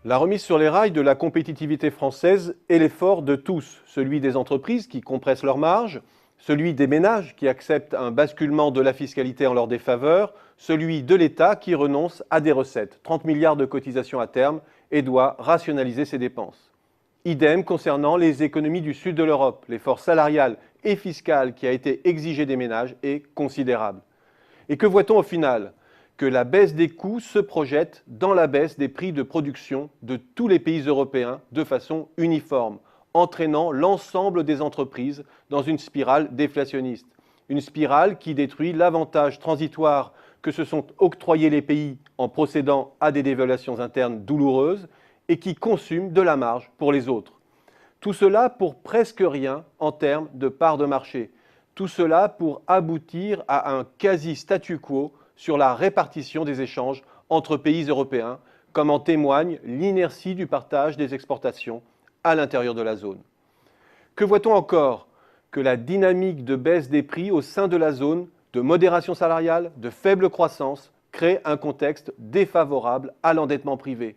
La remise sur les rails de la compétitivité française est l'effort de tous, celui des entreprises qui compressent leurs marges, celui des ménages qui acceptent un basculement de la fiscalité en leur défaveur, celui de l'État qui renonce à des recettes, 30 milliards de cotisations à terme, et doit rationaliser ses dépenses. Idem concernant les économies du sud de l'Europe. L'effort salarial et fiscal qui a été exigé des ménages est considérable. Et que voit-on au final ? Que la baisse des coûts se projette dans la baisse des prix de production de tous les pays européens de façon uniforme, entraînant l'ensemble des entreprises dans une spirale déflationniste. Une spirale qui détruit l'avantage transitoire que se sont octroyés les pays en procédant à des dévaluations internes douloureuses et qui consume de la marge pour les autres. Tout cela pour presque rien en termes de part de marché. Tout cela pour aboutir à un quasi-statu quo sur la répartition des échanges entre pays européens, comme en témoigne l'inertie du partage des exportations à l'intérieur de la zone. Que voit-on encore ? Que la dynamique de baisse des prix au sein de la zone, de modération salariale, de faible croissance, crée un contexte défavorable à l'endettement privé.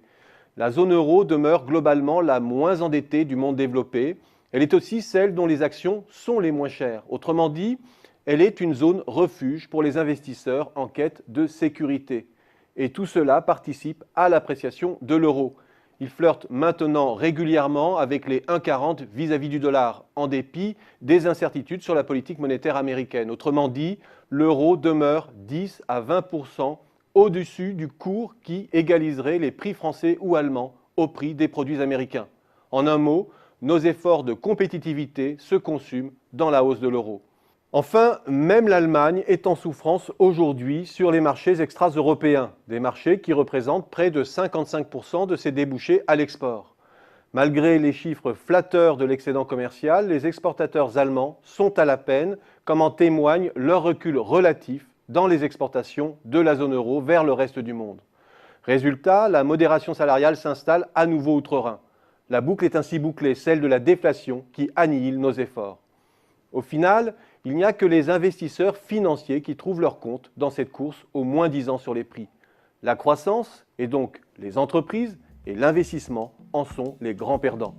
La zone euro demeure globalement la moins endettée du monde développé. Elle est aussi celle dont les actions sont les moins chères. Autrement dit, elle est une zone refuge pour les investisseurs en quête de sécurité. Et tout cela participe à l'appréciation de l'euro. Il flirte maintenant régulièrement avec les 1,40 vis-à-vis du dollar, en dépit des incertitudes sur la politique monétaire américaine. Autrement dit, l'euro demeure 10 à 20% au-dessus du cours qui égaliserait les prix français ou allemands au prix des produits américains. En un mot, nos efforts de compétitivité se consument dans la hausse de l'euro. Enfin, même l'Allemagne est en souffrance aujourd'hui sur les marchés extra-européens, des marchés qui représentent près de 55% de ses débouchés à l'export. Malgré les chiffres flatteurs de l'excédent commercial, les exportateurs allemands sont à la peine, comme en témoigne leur recul relatif dans les exportations de la zone euro vers le reste du monde. Résultat, la modération salariale s'installe à nouveau outre-Rhin. La boucle est ainsi bouclée, celle de la déflation qui annihile nos efforts. Au final, il n'y a que les investisseurs financiers qui trouvent leur compte dans cette course au moins-disant sur les prix. La croissance, et donc les entreprises et l'investissement, en sont les grands perdants.